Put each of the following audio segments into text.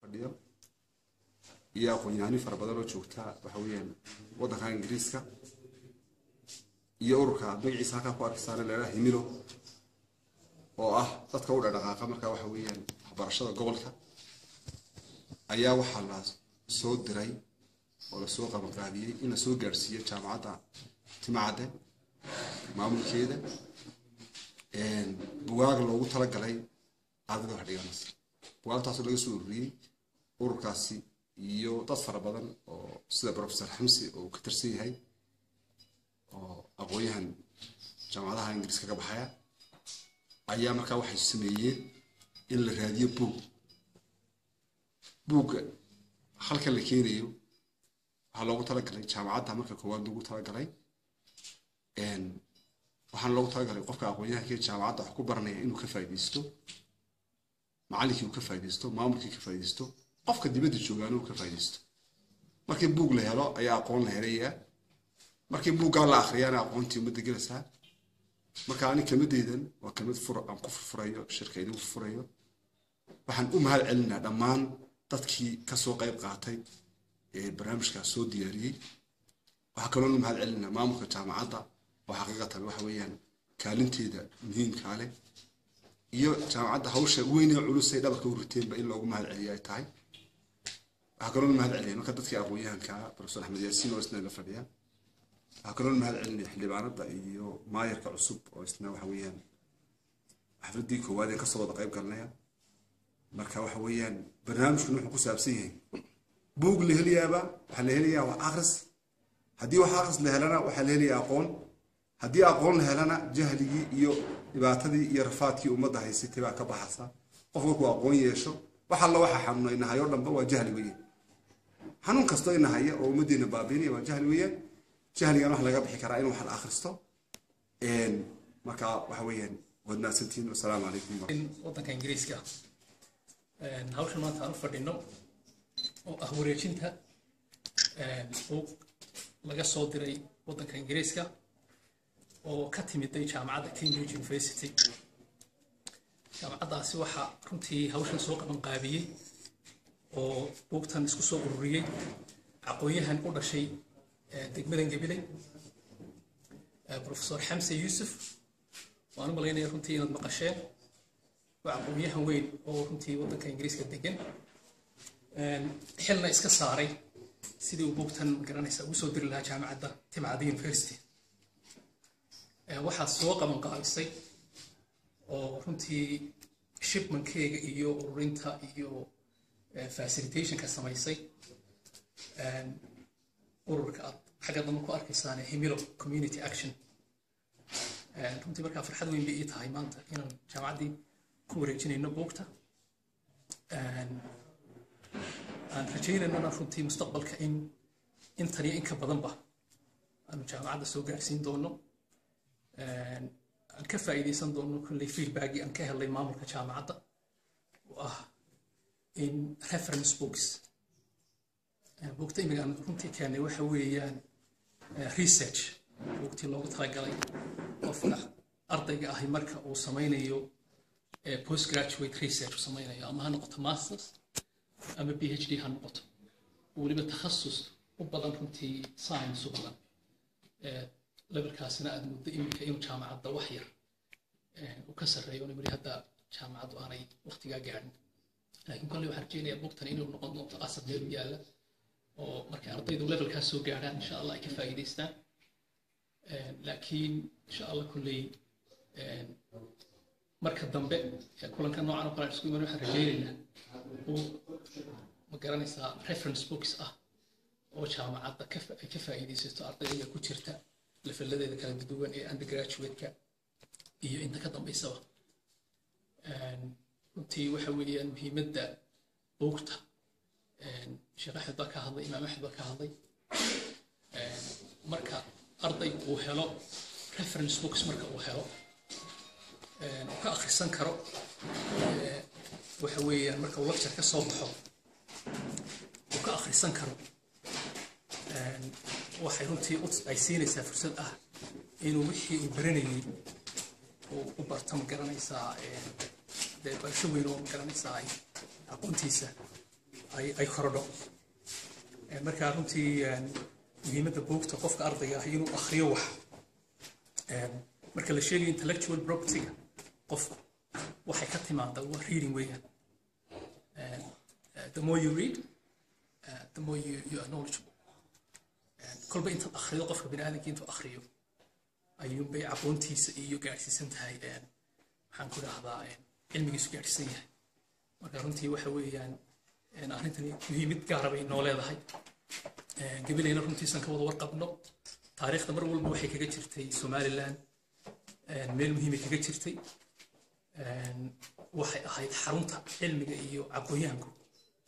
fadhiyo iyo aqoon-yahano fara badan oo joogta waxa weeyaan waddanka Ingiriiska iyo ururka magaciisa halka ku arkaysan leeyahay Himilo oo ah dadka u dhaqaaqa marka waxa weeyaan waxbarashada gobolka ayaa waxa la soo diray oo la soo qabanqaabiyay in la soo gaarsiiyo jaamacadda Timacade maamulkeeda buugaag loogu talagalay ardayda wax dhiganaysa buugaagtaas laga soo ururiyay ururkaasi iyo dad fara badan oo sida Professor Xamsi oo ka tirsan yahay oo aqoonyahan jaamacadaha Ingiriiska ka baxaya ayaa markaa waxay sameeyeen in la raadiyo buug halka la keenayo waxa loogu talagalay jaamacadda marka koowaad loogu talagalay waxaan loogu talagalay qofka aqoonyahanka jaamacadda wax ku baranaya inuu ka faa'iideysto macallinkii uu ka faa'iideysto maamulkii ka faa'iideysto qofka dibadda joogaan uu ka faa'iideysto markii buug la helo ayaa aqoon la helayaa markii buugga la akhriyana aqoontii umada gelaysaa marka ani kamadeedan waa kamid aan ku furayo shirkaydu ku furayo waxaan u mahad celinaa dhammaan dadkii ka soo qayb qaatay ee barnaamijka soo diyaariyay waxa kale oo mahad celinaa maamulka jaamacadda waxa xaqiiqatan waxa weeyaan kaalinteeda muhiimka leh iyo jaamacadda hawsha weyn ee culus ay dhabarka u riteenba in loogu mahad celiyo ay tahay waxa kale oo mahad celinaa marka dadkii aqoonyahanka Professor Axmed Yaasiin oo isna la fadhiya waxa kale oo mahad celinaa xildhibaanada iyo maayarka cusub oo isna waxa weeyaan xafladii koowaad ee ka soo wada qayb galnay marka waxa weeyaan barnaamijku wuxuu ku saabsan yahay buug la heliyaaba waxa la heliyaa waa akhris haddii wax akhris la helana waxa la heliyaa aqoon haddii aqoon la helana jahligii iyo dhibaatadii iyo rafaadkii ummadda haysatay baa ka baxaysa qofku ku aqoon yeesho waxa la waxa xanuunaynahay oo dhanba waa jahli weeyaan xanuun kasto inahay oo ummadeena baabiinay waa jahli weeyaan jahligan wax laga bixi karaa in wax la akhristo marka waxa weeyaan wadna santiin assalamu alaykum waddanka Ingiriiska hawshan maanta aan fadhino oo ah wareejinta oo laga soo diray waddanka Ingiriiska oo ka timid jaamacadda Cambridge University jaamacaddaasi waxa runtii hawshan soo qaban qaabiyay oo buugtan isku soo ururiyay aqoonyahan u dhashay degmadan Gabiley Professor Xamsi Yusuf waan malaynayaa runtii inaad maqasheen waa aqoonyahan weyn oo runtii waddanka Ingiriiska degan xilna iska saaray sidii uu buugtan garanaysa ugu soo diri lahaa jaamacadda Timacade University waxaa soo qaban qaabisay oo runtii shipment-keega iyo ururinta iyo facilitation-ka samaysay ururka xagga dambe ku arkaysaan Himilo Community Action runtii markaa farxad weyn bay ii tahay maanta inaan jaamacaddii ku wareejinayno buugta aan rajaynayna runtii mustaqbalka in intan iyo in ka badanba aanu jaamacadda soo gaarsiin doono aan ka faa'iideysan doono kulley feedback-ii aan ka helay maamulka jaamacadda oo ah in reference books buugta imiga aan runtii keenay waxa weeyaan research buugtii loogu talagalay qofka ardayga ahi marka uu samaynayo postgraduate research uu samaynayo ama ha noqoto masters ama PhD ha noqoto waliba takhasus u badan runtii science u badan levelkaasina aad muddo imika inuu jaamacadda wax yar u ka sarreeyo oo wali hadda jaamacaddu aanay waqtigaa gaadhin laakiin kolley waxaan rajaynayaa buugtan inuu noqon doonto asal meel yaalla oo markay ardaydu levelkaas soo gaadhaan insha allah ay ka faa'iidaystaan laakiin insha allah kolley marka dambe kulanka noocan oo kale isku iman waxaan rajaynaynaa ma garanaysaa reference books ah oo jaamacadda ay ka faa'iidaysato ardayda ku jirta levelladeeda kala duwan ee undergraduate-ka iyo inta ka dambaysaba runtii waxa weeyaan muhiimadda buugta Sheekh Axmed baa ka hadlay Imaam Axmed baa ka hadlay marka ardaygu uu helo reference books marka uu helo oo ka akhrisan karo waxa weeyaan marka uu lecture ka soo baxo oo ka akhrisan karo waxay runtii ay siinaysaa fursad ah inuu wixii uu baranayay u barto garanaysaa dee barasho weyn oo garanaysaa aqoontiisa ay korodho marka runtii muhiimadda buugta qofka ardayga ah inuu akhriyo wax marka la sheegayo intellectual property-ga qofku waxay ka timaada waa reading weeyaan the more you read the more you are knowledgeable kolba intaad akhriyo qofka bini'aadamka intuu akhriyo ayuunbay aqoontiisa iyo gaadhsiisan tahay maxaan ku dhahdaa cilmigiisu gaadhsiisan yahay marka runtii waxa weeyaan arrintani muhiimad gaara bay noo leedahay gabilayna runtiisan ka wada warqabno taariikhda mar walba waxay kaga jirtay somaliland meel muhiimay kaga jirtay waxay ahayd xarunta cilmiga iyo aqoonyahanku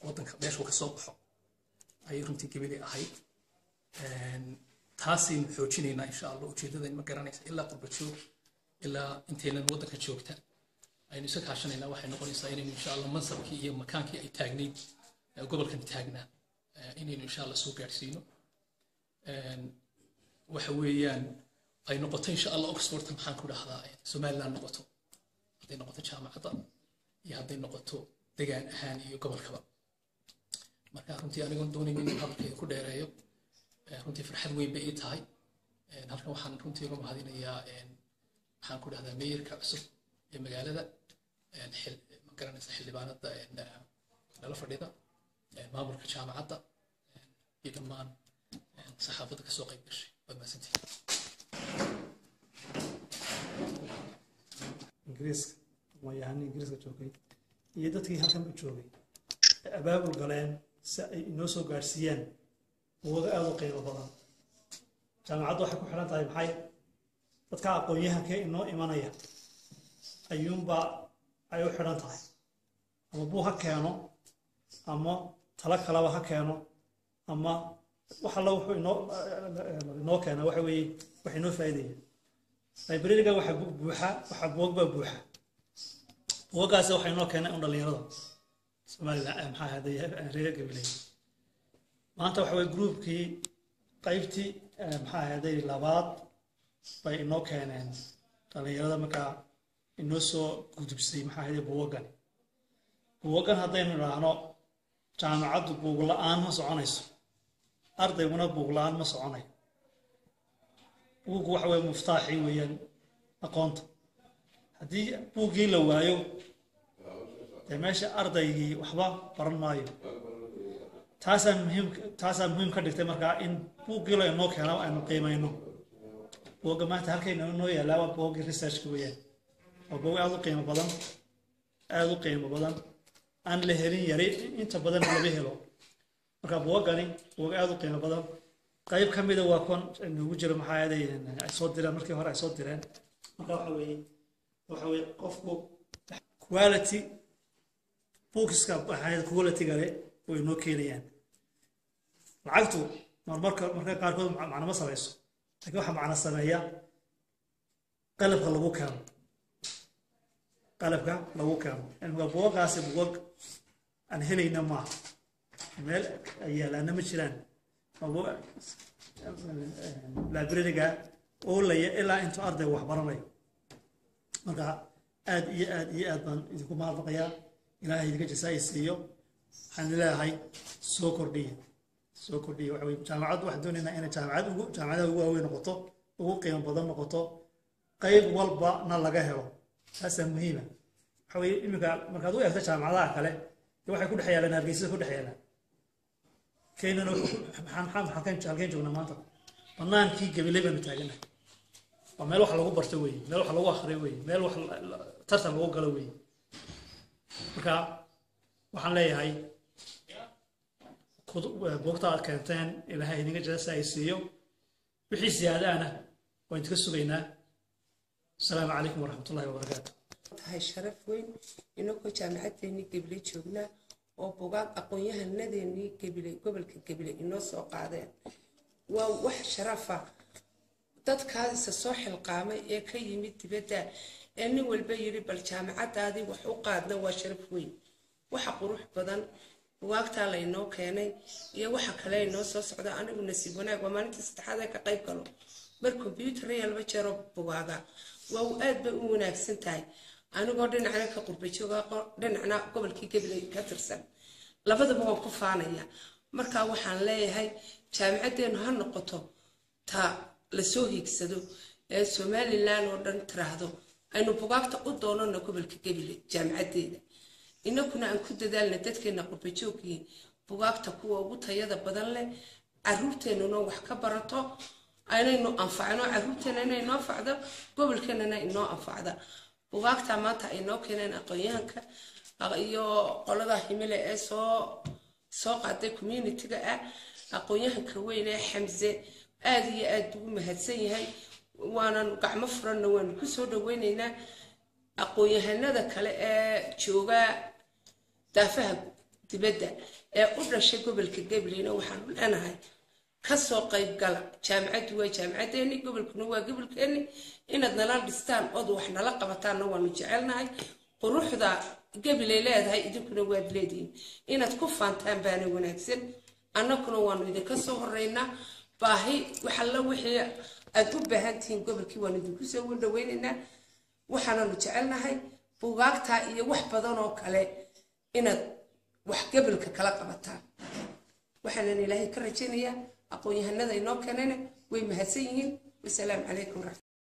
waddanka meeshuu ka soo baxo ayay runtii gabilay ahayd taasaynu xoojinaynaa insha allah ujeeddadayn ma garanaysa ilaa qurba joog ilaa intaynan waddanka joogta aynu isa kaashanaynaa waxay noqonaysaa inaynu insha allah mansabkii iyo makaankii ay taagnayd gobolkan taagnaa inaynu insha allah soo gaadhsiino waxa weeyaan ay noqoto insha allah oxfordta maxaan ku dhahdaa somaliland noqoto hadday noqoto jaamacadda iyo hadday noqoto degaan ahaan iyo gobolkaba marka runtii anigoon doonaynin inuu hadalkeeda ku dheereeyo runtii farxad weyn bay ii tahay halkan waxaan runtii uga mahadinayaa maxaan ku dhahdaa meeyarka cusub ee magaalada ma garanaysa xildhibaanada nala fadhida maamulka jaamacadda iyo dhammaan saxaafadda kasoo qayb gashay waad mahadsantihiin ingiriiska aqoon-yahanni ingiriiska joogay iyo dadkii halkan u joogay abaabul galeen si ay inoo soo gaadhsiiyaan buuga aada u qiimo badan jaamacaddu waxay ku xidhan tahay maxay dadka aqoon-yahankee inoo imanaya ayuunbaa ay u xidhan tahay ama buug ha keeno ama talo kaleba ha keeno ama wax alla wuxuu inoo keena waxa weeye wax inoo faa'iidaya librariga waxa buug buuxa waxa buug baa buuxa buuggaasi waxa inoo keenay un dhalinyarada somaliland maxaa ahaaday reer gabiley maanta waxa weye groupkii qaybtii maxaa ahaaday labaad bay inoo keeneen dhalinyarada markaa inoo soo gudubsay maxaa ahaaday buuggan haddaynu idhaahno jaamacaddu buug la-aan ma soconayso ardayguna buug la-aan ma soconayo buuggu waxa weye muftaaxii weeyaan aqoonta haddii buuggii la waayo dee meesha ardaygii waxba baran maayo taasaa muhiim ka dhigtay markaa in buuggii la inoo keeno aynu qiimayno buugga maanta halkayna inoo yaallaa waa buuggii researchka weeyaan waa buug aada u qiimo badan aan la helin yari inta badan lama helo marka buuggani buug aada u qiimo badan qayb ka mida waa kuwan noogu jira maxaa aaday ay soo direen markii hore ay soo direen marka waxa weeye qofku quality bookiska waxaa quality gale way inoo keenayaan lacagtu marka qaarkood macno ma samayso laakiin waxa macno sameeya qalabka lagu keeno marka buuggaasi buug aan helayna maaha meel ay yaalaana ma jiraan librariga oolaya ilaa intuu ardayga wax baranayo marka aad iyo aad baan idinku mahadnaqayaa ilaahay idinka jasaa siiyo waxaan leeyahay soo kordhiya waxa weye jaamacaddu waxaan doonaynaa inay jaamacadaha ugu waaweyn noqoto ugu qiimo badan noqoto qayb walbana laga helo taasaa muhiima waxa weye iminka markaad u eegto jaamacadaha kale dee waxay ku dhex yaalaan hargeysada ku dhex yaalaan keynana halkeen joognaa maanta bannaankii gabiley baanu taaganahay waa meel wax lagu barto weeye meel wax lagu akhriyo weeye meel wax tartan lagu galo weeye marka waxaan leeyahay buugta aad keenteen ilaahay idinka jasa ay siiyo wixii siyaadaana waan idinka sugaynaa asalaamu calaykum waraxmatullahi wabarakaatu tahay sharaf weyn inagoo jaamacadeennii gabiley joognaa oo buugaag aqoon-yahanadeenii gabiley gobolka gabiley inoo soo qaadeen waa wax sharafa dadkaadisa soo xilqaamay ee ka yimid dibadda ee nin walba yidhi bal jaamacaddaadii wax u qaadna waa sharaf weyn waxa qurux badan bugaagtaa laynoo keenay iyo waxa kale inoo soo socda anigu nasiib wanaag waa maalintii saddexaad ee ka qayb galo mar combyuutar yalba jero bugaaga waa aad bay u wanaagsan tahay anigoo dhinacna ka qurbay jooga dhinacna gobolkii gabiley ka tirsan labadaba waan ku faanaya markaa waxaan leeyahay jaamacaddeenu ha noqoto ta lasoo hiigsado ee somaliland oo dhan tiraahdo aynu bugaagta u doonano gobolka Gabiley jaamacaddeeda inaguna aan ku dadaalna dadkeena qurbajoogii bugaagta kuwa ugu tayada badan leh caruurteennuna wax ka barato aynaynu anfacno caruurteena inay noo anfacdo gobolkeennana inoo anfacda bugaagta maanta ay noo keeneen aqoonyahanka iyo qolada himile ee soo qaaday community-ga aqoonyahanka weyn ee Xamse aad iyo aad ugu mahadsan yahay waanan gacmo furanna waan ku soo dhaweynaynaa aqoonyahanada kale ee jooga daafaha dibadda ee u dhashay gobolka Gabileyna waxaan leenahay ka soo qayb gala jaamacaddu waa jaamacadeeni gobolkuna waa gobolkeeni inaad nala dhistaan oo wax nala qabataan waanu jecelnahay quruxda Gabiley leedahay idinkuna waad leediin inaad ku faantaan baana wanaagsan annaguna waanu idinka soo horeynaa baahi waxa la wixii aad u baahantiin gobolkii waanu idinku soo dhaweynaynaa waxaanu jecelnahay bugaagta iyo wax badan oo kale inaad wax gobolka kala qabataan waxaan ilaahay ka rajaynayaa aqoon-yahanada inoo keenana way mahadsan yihiin wassalaamu calaykum.